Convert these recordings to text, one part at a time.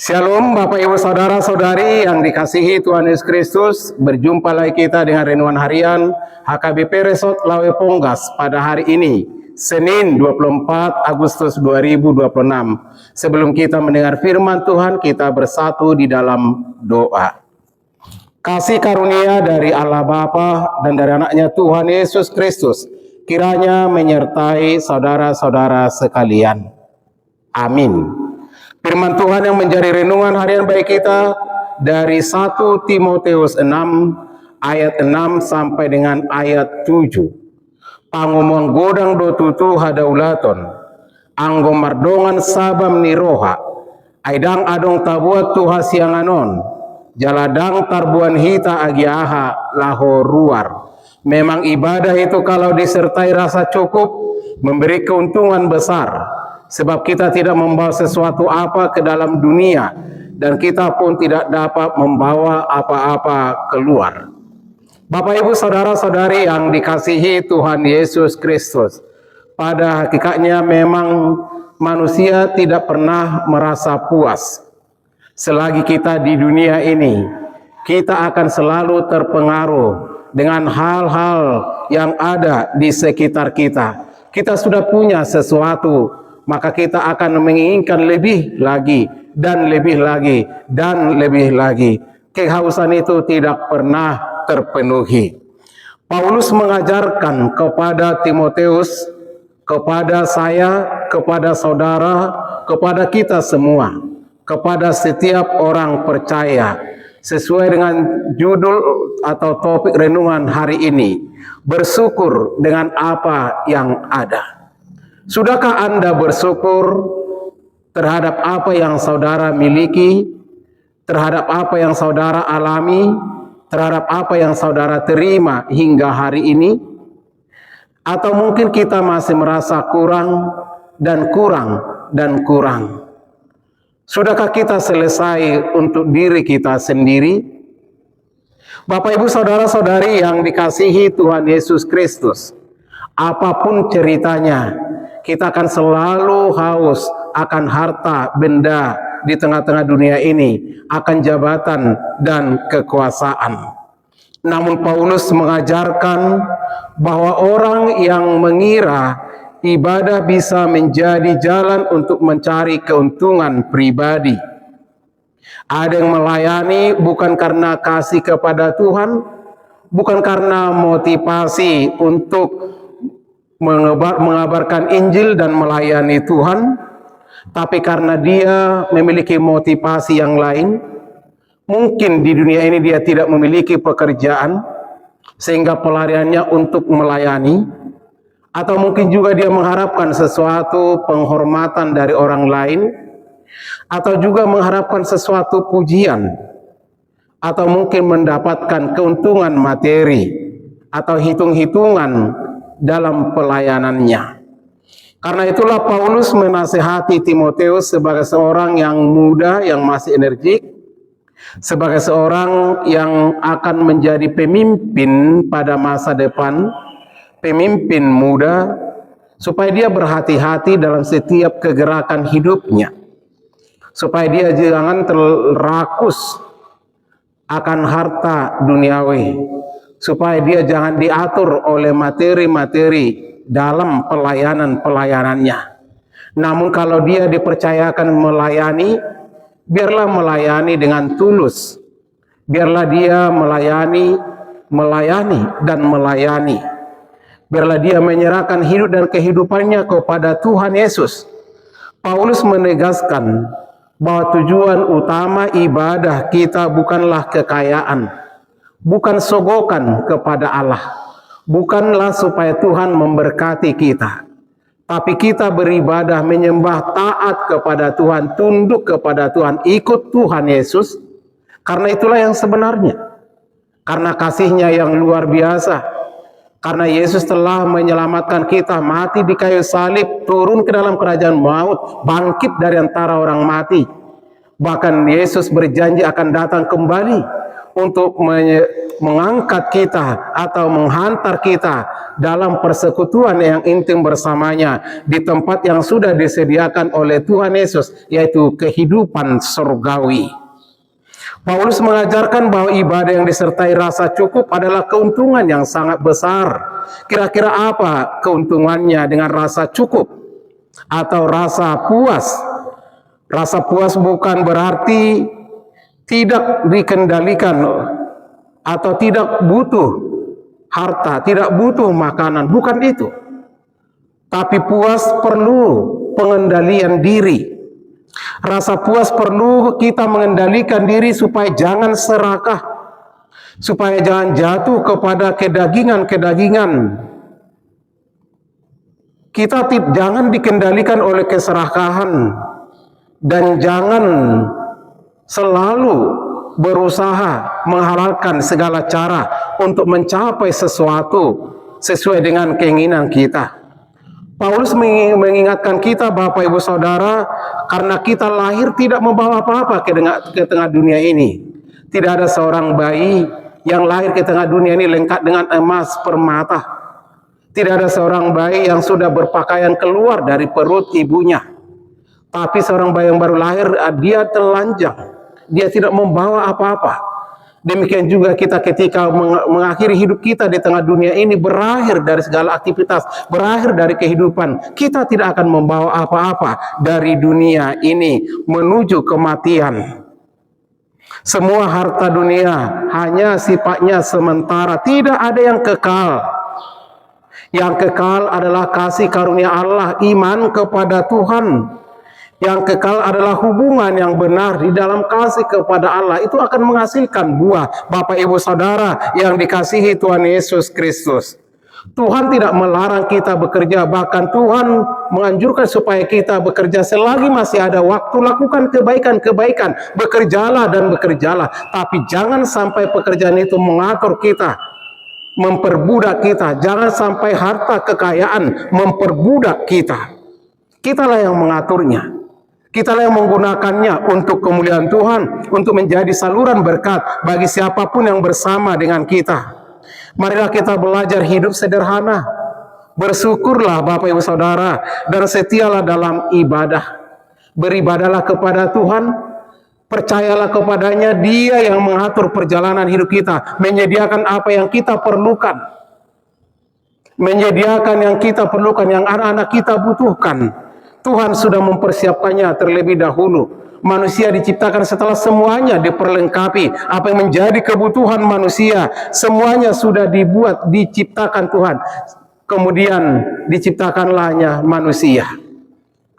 Shalom Bapak Ibu Saudara-saudari yang dikasihi Tuhan Yesus Kristus. Berjumpa lagi kita dengan renungan harian HKBP Resort Lawe Ponggas pada hari ini, Senin 24 Agustus 2026. Sebelum kita mendengar firman Tuhan, kita bersatu di dalam doa. Kasih karunia dari Allah Bapa dan dari anaknya Tuhan Yesus Kristus kiranya menyertai saudara-saudara sekalian. Amin. Firman Tuhan yang menjadi renungan harian bagi kita dari 1 Timoteus 6 ayat 6 sampai dengan ayat 7. Pangomong godang do tutu hadaulaton, anggo mardongan sabam niroha, aidang adong tabuat tuha sianganon, jaladang tarbuan hita agiaha laho ruar. Memang ibadah itu kalau disertai rasa cukup memberi keuntungan besar. Sebab kita tidak membawa sesuatu apa ke dalam dunia, dan kita pun tidak dapat membawa apa-apa keluar. Bapak Ibu Saudara-saudari yang dikasihi Tuhan Yesus Kristus, pada hakikatnya memang manusia tidak pernah merasa puas. Selagi kita di dunia ini, kita akan selalu terpengaruh dengan hal-hal yang ada di sekitar kita. Kita sudah punya sesuatu, maka kita akan menginginkan lebih lagi dan lebih lagi dan lebih lagi. Kehausan itu tidak pernah terpenuhi. Paulus mengajarkan kepada Timoteus, kepada saya, kepada saudara, kepada kita semua, kepada setiap orang percaya, sesuai dengan judul atau topik renungan hari ini, bersyukur dengan apa yang ada. Sudahkah Anda bersyukur terhadap apa yang saudara miliki, terhadap apa yang saudara alami, terhadap apa yang saudara terima hingga hari ini? Atau mungkin kita masih merasa kurang dan kurang dan kurang? Sudahkah kita selesai untuk diri kita sendiri? Bapak Ibu Saudara-saudari yang dikasihi Tuhan Yesus Kristus, apapun ceritanya, kita akan selalu haus akan harta benda di tengah-tengah dunia ini, akan jabatan dan kekuasaan. Namun Paulus mengajarkan bahwa orang yang mengira ibadah bisa menjadi jalan untuk mencari keuntungan pribadi. Ada yang melayani bukan karena kasih kepada Tuhan, bukan karena motivasi untuk mengabarkan Injil dan melayani Tuhan, tapi karena dia memiliki motivasi yang lain. Mungkin di dunia ini dia tidak memiliki pekerjaan sehingga pelariannya untuk melayani, atau mungkin juga dia mengharapkan sesuatu penghormatan dari orang lain, atau juga mengharapkan sesuatu pujian, atau mungkin mendapatkan keuntungan materi atau hitung-hitungan dalam pelayanannya. Karena itulah Paulus menasihati Timoteus sebagai seorang yang muda, yang masih energik, sebagai seorang yang akan menjadi pemimpin pada masa depan, pemimpin muda, supaya dia berhati-hati dalam setiap kegerakan hidupnya, supaya dia jangan terrakus akan harta duniawi, supaya dia jangan diatur oleh materi-materi dalam pelayanannya. Namun kalau dia dipercayakan melayani, biarlah melayani dengan tulus. Biarlah dia melayani dan melayani. Biarlah dia menyerahkan hidup dan kehidupannya kepada Tuhan Yesus. Paulus menegaskan bahwa tujuan utama ibadah kita bukanlah kekayaan, bukan sogokan kepada Allah, bukanlah supaya Tuhan memberkati kita, tapi kita beribadah, menyembah, taat kepada Tuhan, tunduk kepada Tuhan, ikut Tuhan Yesus, karena itulah yang sebenarnya, karena kasih-Nya yang luar biasa, karena Yesus telah menyelamatkan kita, mati di kayu salib, turun ke dalam kerajaan maut, bangkit dari antara orang mati. Bahkan Yesus berjanji akan datang kembali untuk mengangkat kita atau menghantar kita dalam persekutuan yang intim bersamanya di tempat yang sudah disediakan oleh Tuhan Yesus, yaitu kehidupan surgawi. Paulus mengajarkan bahwa ibadah yang disertai rasa cukup adalah keuntungan yang sangat besar. Kira-kira apa keuntungannya dengan rasa cukup atau rasa puas? Rasa puas bukan berarti tidak dikendalikan atau tidak butuh harta, tidak butuh makanan, bukan itu. Tapi puas perlu pengendalian diri. Rasa puas perlu kita mengendalikan diri supaya jangan serakah, supaya jangan jatuh kepada kedagingan-kedagingan. Kita jangan dikendalikan oleh keserakahan dan jangan selalu berusaha menghalalkan segala cara untuk mencapai sesuatu sesuai dengan keinginan kita. Paulus mengingatkan kita, Bapak Ibu Saudara, karena kita lahir tidak membawa apa-apa ke tengah dunia ini. Tidak ada seorang bayi yang lahir ke tengah dunia ini lengkap dengan emas permata. Tidak ada seorang bayi yang sudah berpakaian keluar dari perut ibunya. Tapi seorang bayi yang baru lahir, dia telanjang. Dia tidak membawa apa-apa. Demikian juga kita ketika mengakhiri hidup kita di tengah dunia ini, berakhir dari segala aktivitas, berakhir dari kehidupan. Kita tidak akan membawa apa-apa dari dunia ini menuju kematian. Semua harta dunia hanya sifatnya sementara, tidak ada yang kekal. Yang kekal adalah kasih karunia Allah, iman kepada Tuhan. Yang kekal adalah hubungan yang benar di dalam kasih kepada Allah. Itu akan menghasilkan buah, Bapak Ibu Saudara yang dikasihi Tuhan Yesus Kristus. Tuhan tidak melarang kita bekerja, bahkan Tuhan menganjurkan supaya kita bekerja selagi masih ada waktu. Lakukan kebaikan-kebaikan, bekerjalah dan bekerjalah. Tapi jangan sampai pekerjaan itu mengatur kita, memperbudak kita. Jangan sampai harta kekayaan memperbudak kita. Kitalah yang mengaturnya. Kitalah yang menggunakannya untuk kemuliaan Tuhan, untuk menjadi saluran berkat bagi siapapun yang bersama dengan kita. Marilah kita belajar hidup sederhana. Bersyukurlah Bapak Ibu Saudara, dan setialah dalam ibadah. Beribadahlah kepada Tuhan, percayalah kepadanya, Dia yang mengatur perjalanan hidup kita, menyediakan apa yang kita perlukan. Menyediakan yang kita perlukan, yang anak-anak kita butuhkan. Tuhan sudah mempersiapkannya terlebih dahulu. Manusia diciptakan setelah semuanya diperlengkapi. Apa yang menjadi kebutuhan manusia, semuanya sudah diciptakan Tuhan. Kemudian diciptakanlahnya manusia.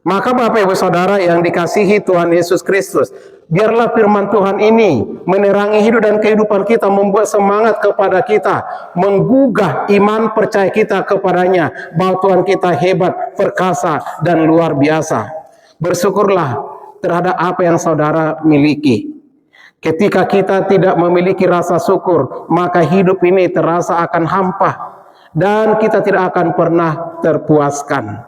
Maka Bapak Ibu Saudara yang dikasihi Tuhan Yesus Kristus, biarlah firman Tuhan ini menerangi hidup dan kehidupan kita, membuat semangat kepada kita, menggugah iman percaya kita kepadanya, bahwa Tuhan kita hebat, perkasa, dan luar biasa. Bersyukurlah terhadap apa yang saudara miliki. Ketika kita tidak memiliki rasa syukur, maka hidup ini terasa akan hampa, dan kita tidak akan pernah terpuaskan.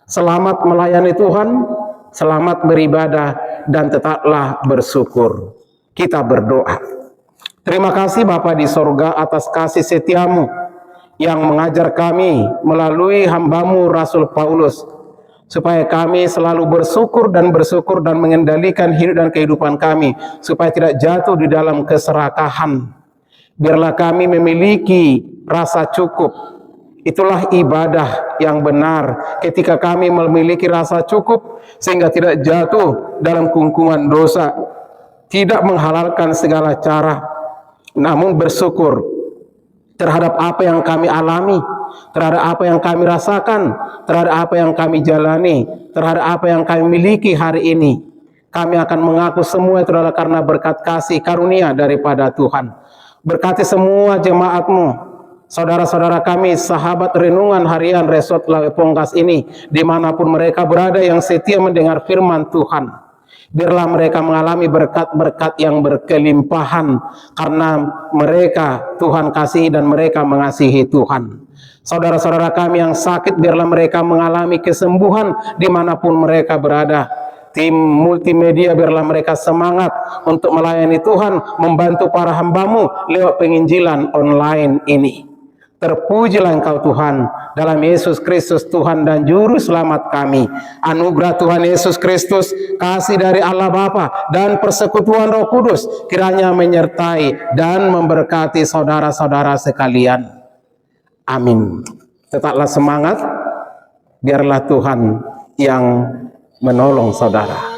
Selamat melayani Tuhan, selamat beribadah, dan tetaplah bersyukur. Kita berdoa. Terima kasih Bapa di sorga atas kasih setiamu yang mengajar kami melalui hambamu Rasul Paulus, supaya kami selalu bersyukur dan mengendalikan hidup dan kehidupan kami, supaya tidak jatuh di dalam keserakahan. Biarlah kami memiliki rasa cukup. Itulah ibadah yang benar, ketika kami memiliki rasa cukup sehingga tidak jatuh dalam kungkungan dosa, tidak menghalalkan segala cara, namun bersyukur terhadap apa yang kami alami, terhadap apa yang kami rasakan, terhadap apa yang kami jalani, terhadap apa yang kami miliki hari ini. Kami akan mengaku semua itu adalah karena berkat kasih karunia daripada Tuhan. Berkati semua jemaat-Mu, saudara-saudara kami, sahabat renungan harian Resort Lawe Ponggas ini, dimanapun mereka berada yang setia mendengar firman Tuhan. Biarlah mereka mengalami berkat-berkat yang berkelimpahan, karena mereka Tuhan kasihi dan mereka mengasihi Tuhan. Saudara-saudara kami yang sakit, biarlah mereka mengalami kesembuhan dimanapun mereka berada. tim multimedia, biarlah mereka semangat untuk melayani Tuhan, membantu para hambamu lewat penginjilan online ini. Terpujilah Engkau Tuhan, dalam Yesus Kristus Tuhan dan Juru Selamat kami. Anugerah Tuhan Yesus Kristus, kasih dari Allah Bapa dan persekutuan Roh Kudus kiranya menyertai dan memberkati saudara-saudara sekalian. Amin. Tetaplah semangat, biarlah Tuhan yang menolong saudara.